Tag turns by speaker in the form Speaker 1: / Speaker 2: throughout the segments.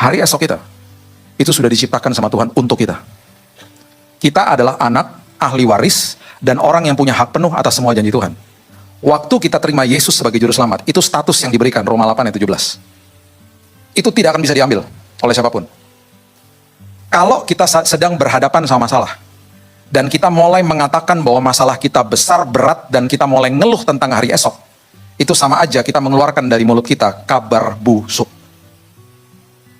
Speaker 1: Hari esok kita, itu sudah diciptakan sama Tuhan untuk kita. Kita adalah anak, ahli waris, dan orang yang punya hak penuh atas semua janji Tuhan. Waktu kita terima Yesus sebagai juru selamat, itu status yang diberikan, Roma 8 ayat 17. Itu tidak akan bisa diambil oleh siapapun. Kalau kita sedang berhadapan sama masalah, dan kita mulai mengatakan bahwa masalah kita besar, berat, dan kita mulai ngeluh tentang hari esok, itu sama aja kita mengeluarkan dari mulut kita kabar busuk.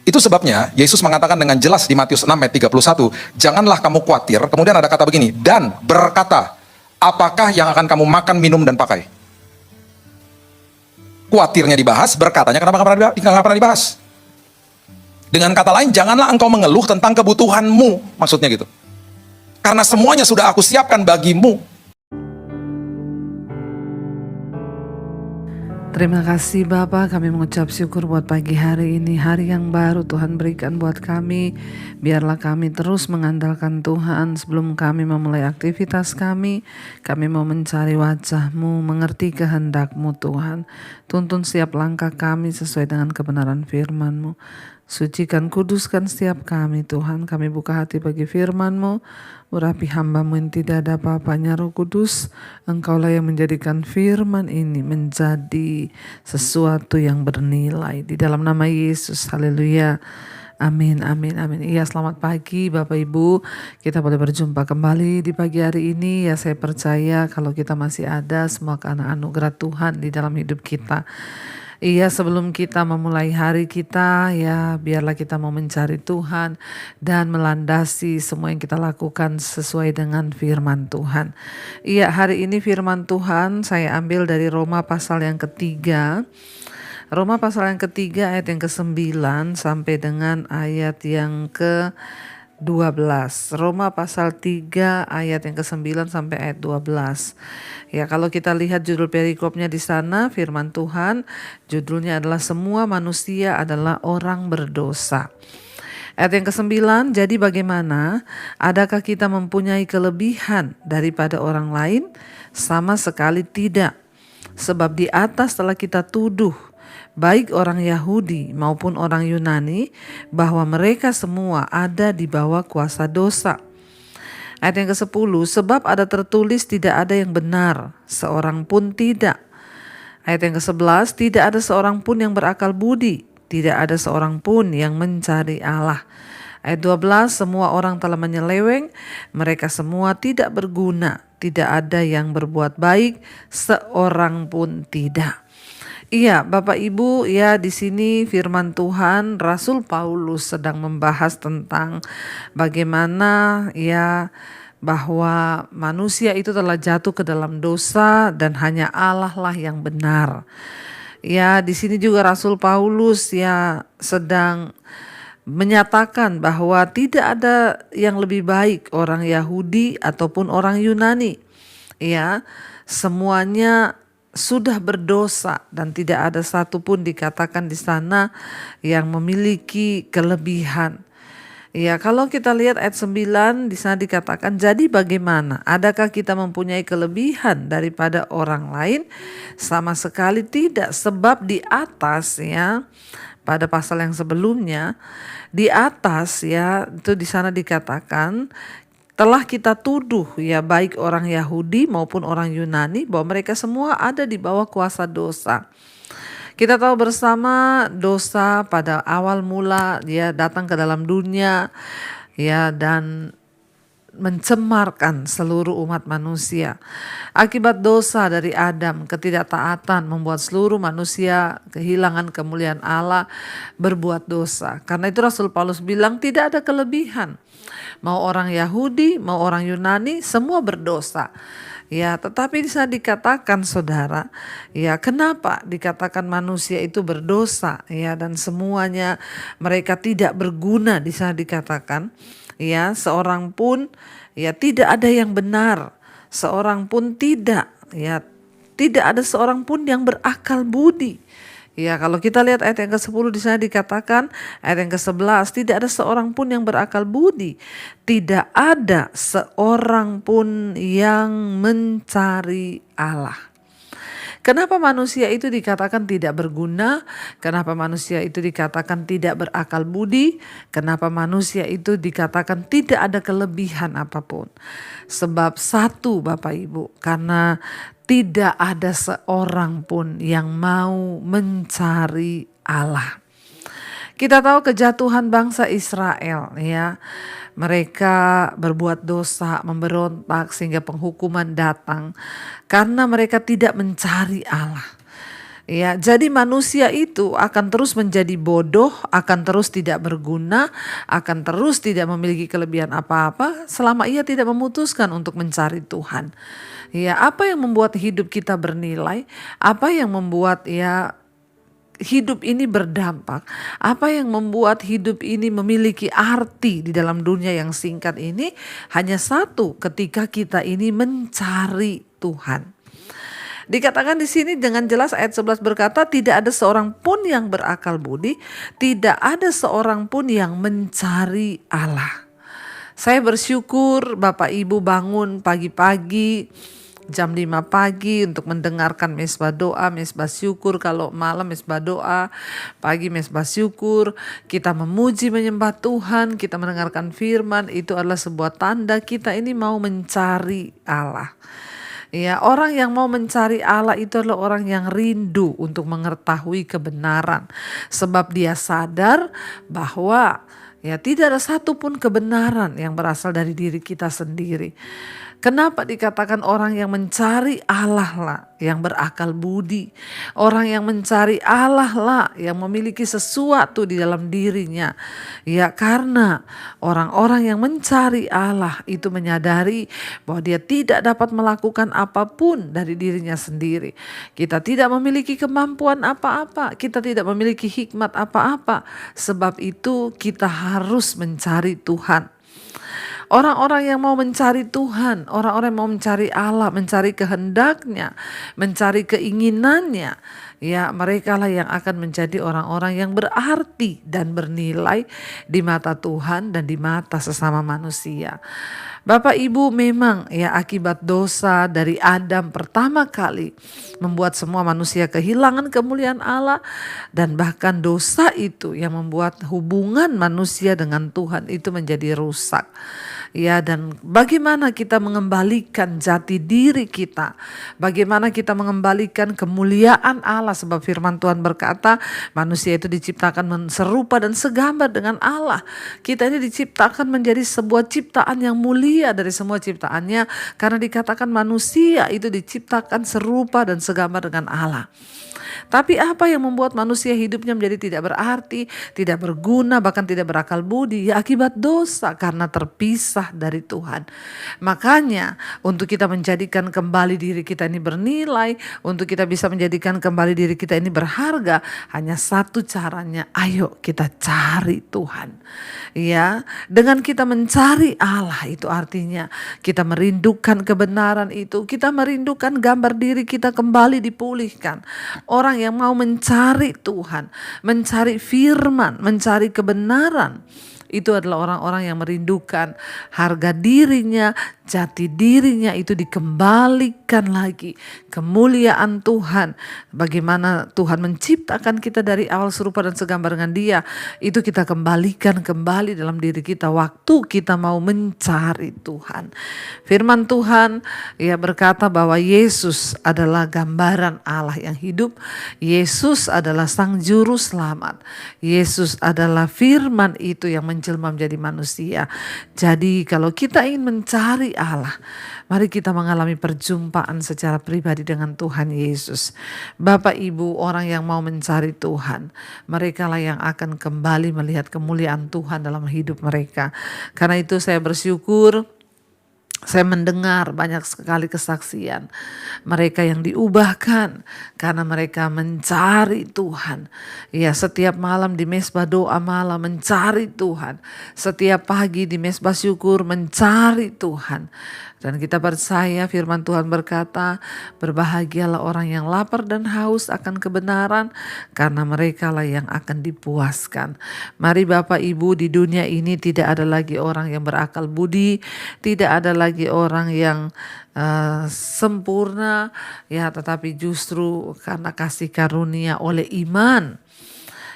Speaker 1: Itu sebabnya Yesus mengatakan dengan jelas di Matius 6 ayat 31, janganlah kamu khawatir. Kemudian ada kata begini, dan berkata, apakah yang akan kamu makan, minum, dan pakai? Khawatirnya dibahas, berkatanya kenapa nggak pernah dibahas? Dengan kata lain, janganlah engkau mengeluh tentang kebutuhanmu, maksudnya gitu. Karena semuanya sudah aku siapkan bagimu.
Speaker 2: Terima kasih Bapak, kami mengucap syukur buat pagi hari ini, hari yang baru Tuhan berikan buat kami. Biarlah kami terus mengandalkan Tuhan sebelum kami memulai aktivitas kami mau mencari wajah-Mu, mengerti kehendak-Mu Tuhan. Tuntun setiap langkah kami sesuai dengan kebenaran firman-Mu. Sucikan, kuduskan setiap kami Tuhan. Kami buka hati bagi firman-Mu. Urapi hamba-Mu yang tidak ada apa-apanya, Roh Kudus. Engkaulah yang menjadikan firman ini menjadi sesuatu yang bernilai. Di dalam nama Yesus, haleluya. Amin, amin, amin. Iya, selamat pagi Bapak Ibu. Kita boleh berjumpa kembali di pagi hari ini. Ya, saya percaya kalau kita masih ada, semua karena anugerah Tuhan di dalam hidup kita. Iya, sebelum kita memulai hari kita, ya biarlah kita mau mencari Tuhan dan melandasi semua yang kita lakukan sesuai dengan firman Tuhan. Iya, hari ini firman Tuhan saya ambil dari Roma pasal yang ketiga. Roma pasal yang ketiga ayat yang ke-9 sampai dengan ayat yang ke-12. Roma pasal 3 ayat yang ke-9 sampai ayat 12. Ya, kalau kita lihat judul perikopnya di sana, firman Tuhan, judulnya adalah semua manusia adalah orang berdosa. Ayat yang ke-9, jadi bagaimana? Adakah kita mempunyai kelebihan daripada orang lain? Sama sekali tidak. Sebab di atas telah kita tuduh, baik orang Yahudi maupun orang Yunani, bahwa mereka semua ada di bawah kuasa dosa. Ayat yang ke-10, sebab ada tertulis tidak ada yang benar, seorang pun tidak. Ayat yang ke-11, tidak ada seorang pun yang berakal budi, tidak ada seorang pun yang mencari Allah. Ayat 12, semua orang telah menyeleweng, mereka semua tidak berguna, tidak ada yang berbuat baik, seorang pun tidak. Iya, Bapak Ibu, ya di sini firman Tuhan, Rasul Paulus sedang membahas tentang bagaimana ya bahwa manusia itu telah jatuh ke dalam dosa dan hanya Allah lah yang benar. Ya, di sini juga Rasul Paulus ya sedang menyatakan bahwa tidak ada yang lebih baik orang Yahudi ataupun orang Yunani. Ya, semuanya sudah berdosa dan tidak ada satupun dikatakan di sana yang memiliki kelebihan. Ya, kalau kita lihat ayat 9 di sana dikatakan, jadi bagaimana? Adakah kita mempunyai kelebihan daripada orang lain? Sama sekali tidak, sebab di atas ya, pada pasal yang sebelumnya, di atas ya, itu di sana dikatakan telah kita tuduh ya baik orang Yahudi maupun orang Yunani bahwa mereka semua ada di bawah kuasa dosa. Kita tahu bersama dosa pada awal mula ya datang ke dalam dunia ya dan mencemarkan seluruh umat manusia. Akibat dosa dari Adam, ketidaktaatan membuat seluruh manusia kehilangan kemuliaan Allah, berbuat dosa. Karena itu Rasul Paulus bilang tidak ada kelebihan. Mau orang Yahudi, mau orang Yunani, semua berdosa. Ya, tetapi bisa dikatakan saudara, ya kenapa dikatakan manusia itu berdosa ya dan semuanya mereka tidak berguna bisa dikatakan ya seorang pun ya tidak ada yang benar, seorang pun tidak ya tidak ada seorang pun yang berakal budi. Ya, kalau kita lihat ayat yang ke-10 di sana dikatakan, ayat yang ke-11, tidak ada seorang pun yang berakal budi. Tidak ada seorang pun yang mencari Allah. Kenapa manusia itu dikatakan tidak berguna? Kenapa manusia itu dikatakan tidak berakal budi? Kenapa manusia itu dikatakan tidak ada kelebihan apapun? Sebab satu, Bapak Ibu, karena tidak ada seorang pun yang mau mencari Allah. Kita tahu kejatuhan bangsa Israel, ya. Mereka berbuat dosa, memberontak sehingga penghukuman datang karena mereka tidak mencari Allah. Ya, jadi manusia itu akan terus menjadi bodoh, akan terus tidak berguna, akan terus tidak memiliki kelebihan apa-apa selama ia tidak memutuskan untuk mencari Tuhan. Ya, apa yang membuat hidup kita bernilai? Apa yang membuat hidup ini berdampak? Apa yang membuat hidup ini memiliki arti di dalam dunia yang singkat ini? Hanya satu, ketika kita ini mencari Tuhan. Dikatakan di sini dengan jelas ayat 11 berkata, tidak ada seorang pun yang berakal budi, tidak ada seorang pun yang mencari Allah. Saya bersyukur Bapak Ibu bangun pagi-pagi jam 5 pagi untuk mendengarkan mesbah doa, mesbah syukur. Kalau malam mesbah doa, pagi mesbah syukur. Kita memuji menyembah Tuhan, kita mendengarkan firman, itu adalah sebuah tanda kita ini mau mencari Allah. Ya, orang yang mau mencari Allah itu adalah orang yang rindu untuk mengetahui kebenaran. Sebab dia sadar bahwa tidak ada satupun kebenaran yang berasal dari diri kita sendiri. Kenapa dikatakan orang yang mencari Allah lah yang berakal budi? Orang yang mencari Allah lah yang memiliki sesuatu di dalam dirinya. Ya, karena orang-orang yang mencari Allah itu menyadari bahwa dia tidak dapat melakukan apapun dari dirinya sendiri. Kita tidak memiliki kemampuan apa-apa, kita tidak memiliki hikmat apa-apa. Sebab itu kita harus mencari Tuhan. Orang-orang yang mau mencari Tuhan, orang-orang yang mau mencari Allah, mencari kehendaknya, mencari keinginannya, ya mereka lah yang akan menjadi orang-orang yang berarti dan bernilai di mata Tuhan dan di mata sesama manusia. Bapak Ibu, memang akibat dosa dari Adam pertama kali membuat semua manusia kehilangan kemuliaan Allah, dan bahkan dosa itu yang membuat hubungan manusia dengan Tuhan itu menjadi rusak. Ya, dan bagaimana kita mengembalikan jati diri kita, bagaimana kita mengembalikan kemuliaan Allah, sebab firman Tuhan berkata manusia itu diciptakan serupa dan segambar dengan Allah. Kita ini diciptakan menjadi sebuah ciptaan yang mulia dari semua ciptaannya, karena dikatakan manusia itu diciptakan serupa dan segambar dengan Allah. Tapi apa yang membuat manusia hidupnya menjadi tidak berarti, tidak berguna, bahkan tidak berakal budi? Ya, akibat dosa, karena terpisah dari Tuhan. Makanya untuk kita menjadikan kembali diri kita ini bernilai, untuk kita bisa menjadikan kembali diri kita ini berharga, hanya satu caranya, ayo kita cari Tuhan. Ya, dengan kita mencari Allah itu artinya kita merindukan kebenaran itu, kita merindukan gambar diri kita kembali dipulihkan. Orang yang mau mencari Tuhan, mencari firman, mencari kebenaran, itu adalah orang-orang yang merindukan harga dirinya, jati dirinya itu dikembalikan lagi. Kemuliaan Tuhan, bagaimana Tuhan menciptakan kita dari awal serupa dan segambar dengan Dia, itu kita kembalikan kembali dalam diri kita waktu kita mau mencari Tuhan. Firman Tuhan berkata bahwa Yesus adalah gambaran Allah yang hidup. Yesus adalah Sang Juru Selamat. Yesus adalah firman itu yang menjelma menjadi manusia. Jadi kalau kita ingin mencari Allah, mari kita mengalami perjumpaan secara pribadi dengan Tuhan Yesus. Bapak Ibu, orang yang mau mencari Tuhan, mereka lah yang akan kembali melihat kemuliaan Tuhan dalam hidup mereka. Karena itu saya bersyukur, saya mendengar banyak sekali kesaksian mereka yang diubahkan karena mereka mencari Tuhan. Ya, setiap malam di mesbah doa malam mencari Tuhan. Setiap pagi di mesbah syukur mencari Tuhan. Dan kita percaya firman Tuhan berkata, berbahagialah orang yang lapar dan haus akan kebenaran, karena mereka lah yang akan dipuaskan. Mari Bapak Ibu, di dunia ini tidak ada lagi orang yang berakal budi, tidak ada lagi orang yang sempurna, ya, tetapi justru karena kasih karunia oleh iman.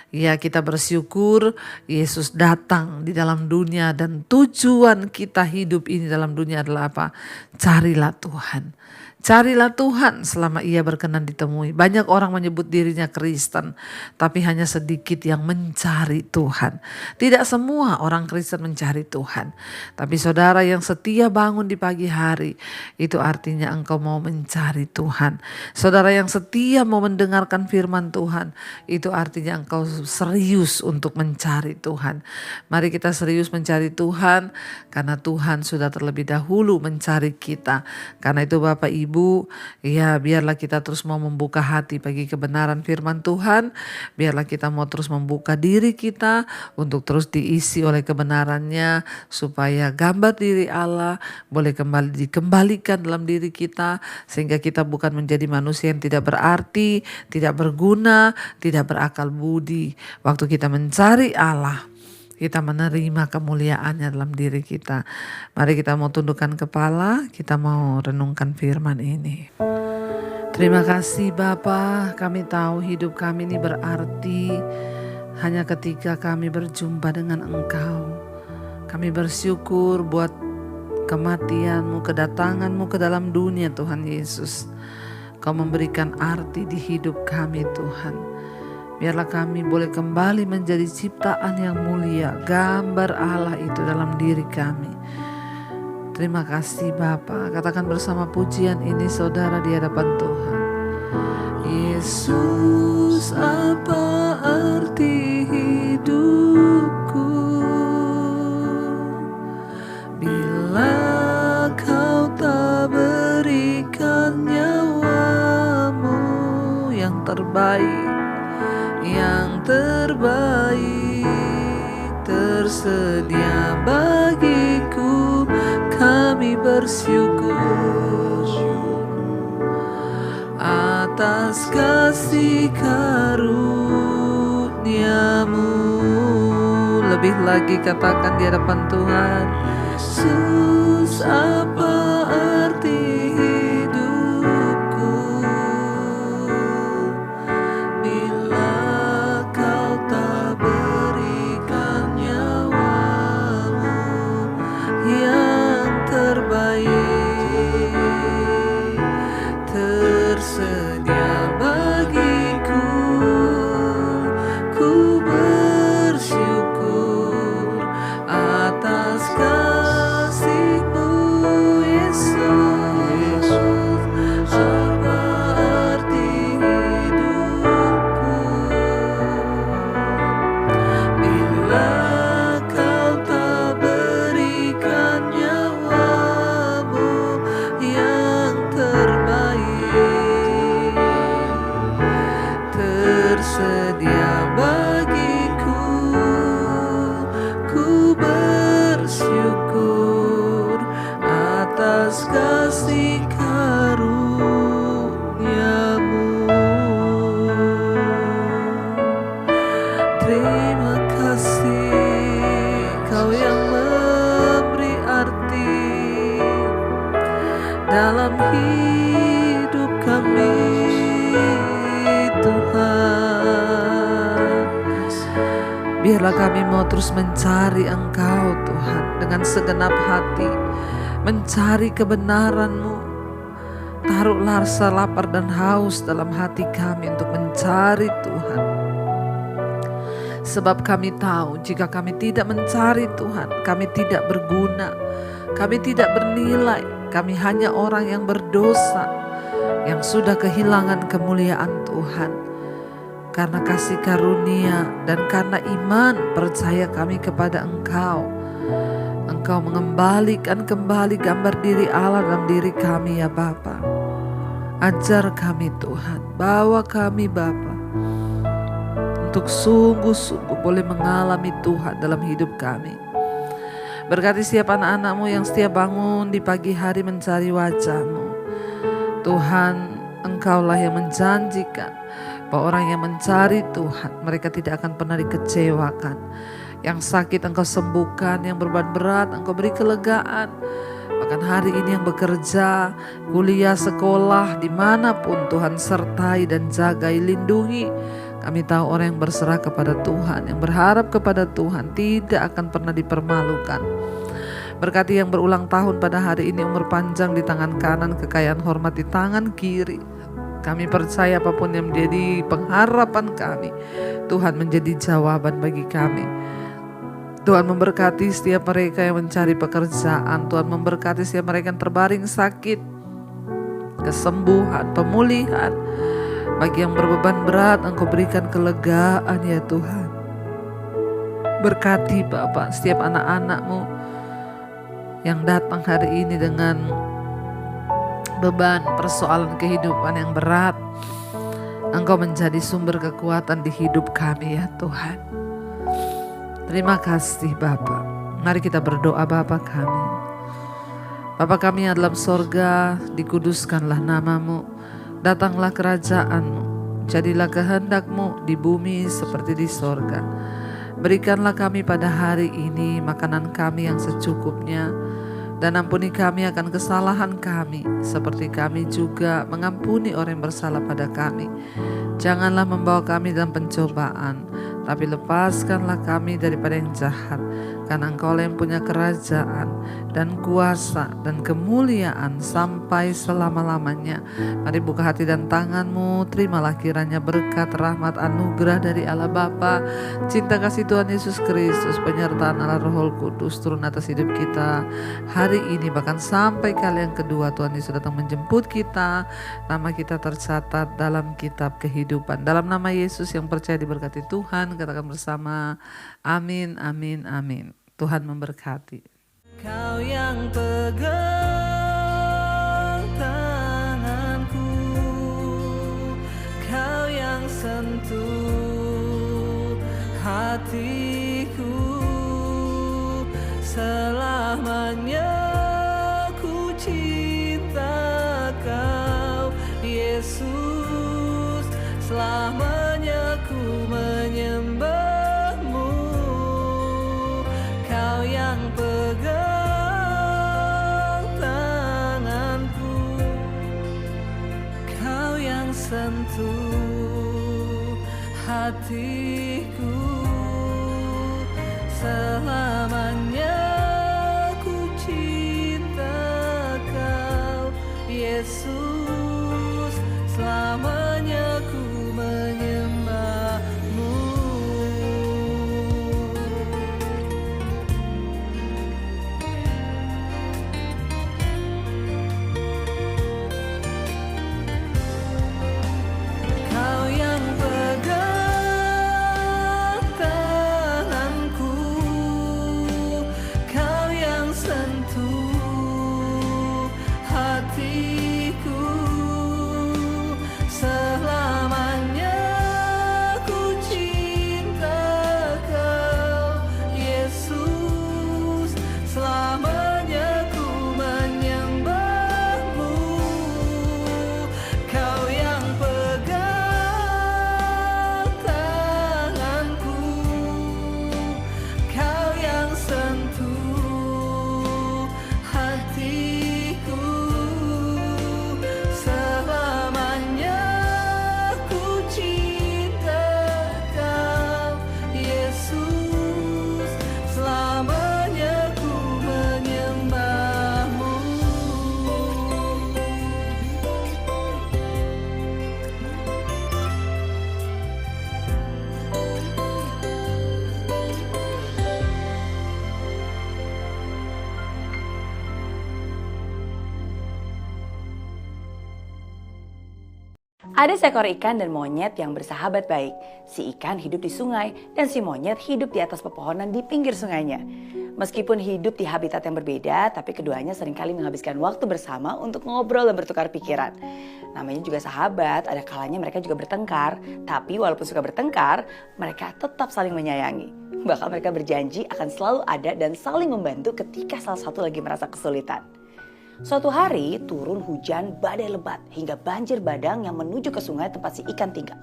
Speaker 2: Ya, kita bersyukur Yesus datang di dalam dunia, dan tujuan kita hidup ini dalam dunia adalah apa? Carilah Tuhan. Carilah Tuhan selama Ia berkenan ditemui. Banyak orang menyebut dirinya Kristen, tapi hanya sedikit yang mencari Tuhan. Tidak semua orang Kristen mencari Tuhan. Tapi saudara yang setia bangun di pagi hari, itu artinya engkau mau mencari Tuhan. Saudara yang setia mau mendengarkan firman Tuhan, itu artinya engkau serius untuk mencari Tuhan. Mari kita serius mencari Tuhan, karena Tuhan sudah terlebih dahulu mencari kita. Karena itu Bapak Ibu, ya, biarlah kita terus mau membuka hati bagi kebenaran firman Tuhan. Biarlah kita mau terus membuka diri kita untuk terus diisi oleh kebenarannya, supaya gambar diri Allah boleh kembali dikembalikan dalam diri kita, sehingga kita bukan menjadi manusia yang tidak berarti, tidak berguna, tidak berakal budi. Waktu kita mencari Allah, kita menerima kemuliaannya dalam diri kita. Mari kita mau tundukkan kepala, kita mau renungkan firman ini. Terima kasih Bapa, kami tahu hidup kami ini berarti hanya ketika kami berjumpa dengan Engkau. Kami bersyukur buat kematian-Mu, kedatangan-Mu ke dalam dunia Tuhan Yesus. Kau memberikan arti di hidup kami Tuhan. Biarlah kami boleh kembali menjadi ciptaan yang mulia, gambar Allah itu dalam diri kami. Terima kasih Bapa. Katakan bersama pujian ini saudara di hadapan Tuhan. Yesus, apa arti hidupku bila Kau tak berikan nyawamu yang terbaik, yang terbaik tersedia bagiku. Kami bersyukur atas kasih karunia-Mu. Lebih lagi katakan di hadapan Tuhan, Yesus, apa arti hidupku bila Kau tak berikan nyawamu yang terbaik tersedia bagiku. Ku bersyukur atas kasih-Mu, Yesus. Apa arti hidupku bila Kau tak berikan nyawamu yang terbaik tersedia bagiku. Ku bersyukur atas kasih karunia-Mu. Terima kasih Kau yang memberi arti dalam hidup kami Tuhan. Biarlah kami mau terus mencari Engkau Tuhan dengan segenap hati, mencari kebenaran-Mu. Taruhlah rasa lapar dan haus dalam hati kami untuk mencari Tuhan. Sebab kami tahu jika kami tidak mencari Tuhan, kami tidak berguna, kami tidak bernilai, kami hanya orang yang berdosa, yang sudah kehilangan kemuliaan Tuhan. Karena kasih karunia dan karena iman percaya kami kepada Engkau, Engkau mengembalikan kembali gambar diri Allah dalam diri kami ya Bapa. Ajar kami Tuhan, bawa kami Bapa untuk sungguh-sungguh boleh mengalami Tuhan dalam hidup kami. Berkati setiap anak-anak-Mu yang setiap bangun di pagi hari mencari wajah-Mu. Tuhan, Engkaulah yang menjanjikan bahwa orang yang mencari Tuhan, mereka tidak akan pernah dikecewakan. Yang sakit Engkau sembuhkan, yang beban berat Engkau beri kelegaan. Bahkan hari ini yang bekerja, kuliah, sekolah, dimanapun Tuhan sertai dan jagai, lindungi. Kami tahu orang yang berserah kepada Tuhan, yang berharap kepada Tuhan tidak akan pernah dipermalukan. Berkati yang berulang tahun pada hari ini, umur panjang di tangan kanan, kekayaan hormat di tangan kiri. Kami percaya apapun yang menjadi pengharapan kami, Tuhan menjadi jawaban bagi kami. Tuhan memberkati setiap mereka yang mencari pekerjaan. Tuhan memberkati setiap mereka yang terbaring sakit, kesembuhan, pemulihan. Bagi yang berbeban berat, Engkau berikan kelegaan ya Tuhan. Berkati Bapa setiap anak-anak-Mu yang datang hari ini dengan beban persoalan kehidupan yang berat. Engkau menjadi sumber kekuatan di hidup kami ya Tuhan. Terima kasih Bapa. Mari kita berdoa. Bapa kami, Bapa kami yang dalam sorga, dikuduskanlah nama-Mu. Datanglah kerajaan-Mu, jadilah kehendak-Mu di bumi seperti di sorga. Berikanlah kami pada hari ini makanan kami yang secukupnya, dan ampuni kami akan kesalahan kami, seperti kami juga mengampuni orang yang bersalah pada kami. Janganlah membawa kami dalam pencobaan, tapi lepaskanlah kami daripada yang jahat. Karena Engkau yang punya kerajaan dan kuasa dan kemuliaan sampai selama-lamanya. Mari buka hati dan tangan-Mu, terimalah kiranya berkat, rahmat, anugerah dari Allah Bapa, cinta kasih Tuhan Yesus Kristus, penyertaan Allah Roh Kudus turun atas hidup kita hari ini, bahkan sampai kali yang kedua Tuhan Yesus datang menjemput kita. Nama kita tercatat dalam kitab kehidupan. Dalam nama Yesus yang percaya diberkati Tuhan, katakan bersama, amin, amin, amin. Tuhan memberkati. Kau yang pegang tanganku, Kau yang sentuh hatiku, selamanya ku cinta Kau Yesus, selamanya ku menyembah. Kau yang pegang tanganku, Kau yang sentuh hatiku, selamanya ku cinta Kau Yesus, selamanya ku menyembah-Mu.
Speaker 3: Ada seekor ikan dan monyet yang bersahabat baik. Si ikan hidup di sungai dan si monyet hidup di atas pepohonan di pinggir sungainya. Meskipun hidup di habitat yang berbeda, tapi keduanya seringkali menghabiskan waktu bersama untuk ngobrol dan bertukar pikiran. Namanya juga sahabat, ada kalanya mereka juga bertengkar, tapi walaupun suka bertengkar, mereka tetap saling menyayangi. Bahkan mereka berjanji akan selalu ada dan saling membantu ketika salah satu lagi merasa kesulitan. Suatu hari turun hujan badai lebat hingga banjir bandang yang menuju ke sungai tempat si ikan tinggal.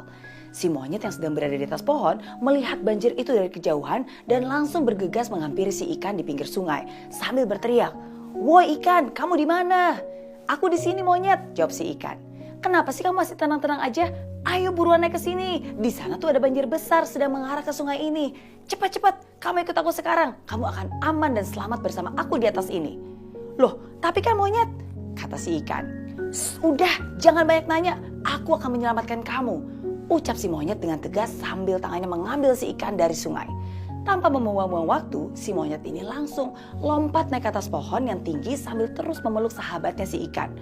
Speaker 3: Si monyet yang sedang berada di atas pohon melihat banjir itu dari kejauhan dan langsung bergegas menghampiri si ikan di pinggir sungai sambil berteriak, "Woi ikan, kamu di mana?" "Aku di sini monyet," jawab si ikan. "Kenapa sih kamu masih tenang-tenang aja? Ayo buruan naik ke sini. Di sana tuh ada banjir besar sedang mengarah ke sungai ini. Cepat-cepat, kamu ikut aku sekarang. Kamu akan aman dan selamat bersama aku di atas ini." "Loh, tapi kan monyet," kata si ikan. "Udah, jangan banyak nanya. Aku akan menyelamatkan kamu," ucap si monyet dengan tegas sambil tangannya mengambil si ikan dari sungai. Tanpa membuang-buang waktu, si monyet ini langsung lompat naik ke atas pohon yang tinggi sambil terus memeluk sahabatnya si ikan.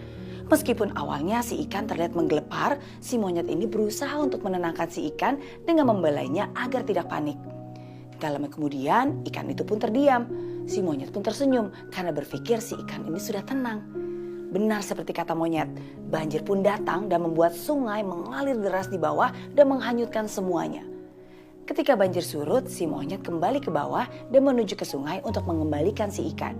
Speaker 3: Meskipun awalnya si ikan terlihat menggelepar, si monyet ini berusaha untuk menenangkan si ikan dengan membelainya agar tidak panik. Gak lama kemudian, ikan itu pun terdiam. Si monyet pun tersenyum karena berpikir si ikan ini sudah tenang. Benar seperti kata monyet, banjir pun datang dan membuat sungai mengalir deras di bawah dan menghanyutkan semuanya. Ketika banjir surut, si monyet kembali ke bawah dan menuju ke sungai untuk mengembalikan si ikan.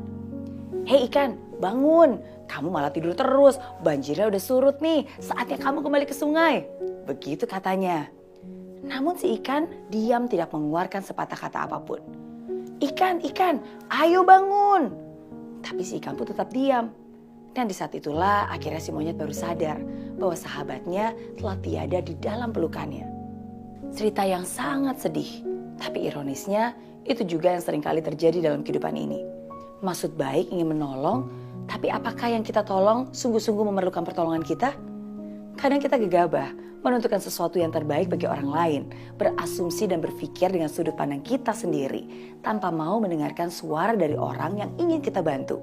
Speaker 3: "Hei ikan, bangun, kamu malah tidur terus, banjirnya udah surut nih, saatnya kamu kembali ke sungai," begitu katanya. Namun si ikan diam tidak mengeluarkan sepatah kata apapun. "Ikan, ikan, ayo bangun." Tapi si ikan pun tetap diam. Dan di saat itulah akhirnya si monyet baru sadar bahwa sahabatnya telah tiada di dalam pelukannya. Cerita yang sangat sedih, tapi ironisnya itu juga yang seringkali terjadi dalam kehidupan ini. Maksud baik ingin menolong, tapi apakah yang kita tolong sungguh-sungguh memerlukan pertolongan kita? Kadang kita gegabah menentukan sesuatu yang terbaik bagi orang lain, berasumsi dan berpikir dengan sudut pandang kita sendiri, tanpa mau mendengarkan suara dari orang yang ingin kita bantu.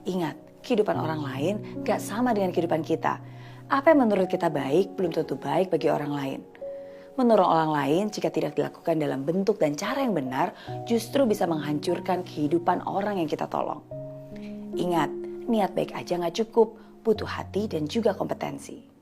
Speaker 3: Ingat, kehidupan orang lain gak sama dengan kehidupan kita. Apa yang menurut kita baik belum tentu baik bagi orang lain. Menolong orang lain jika tidak dilakukan dalam bentuk dan cara yang benar justru bisa menghancurkan kehidupan orang yang kita tolong. Ingat, niat baik aja gak cukup, butuh hati dan juga kompetensi.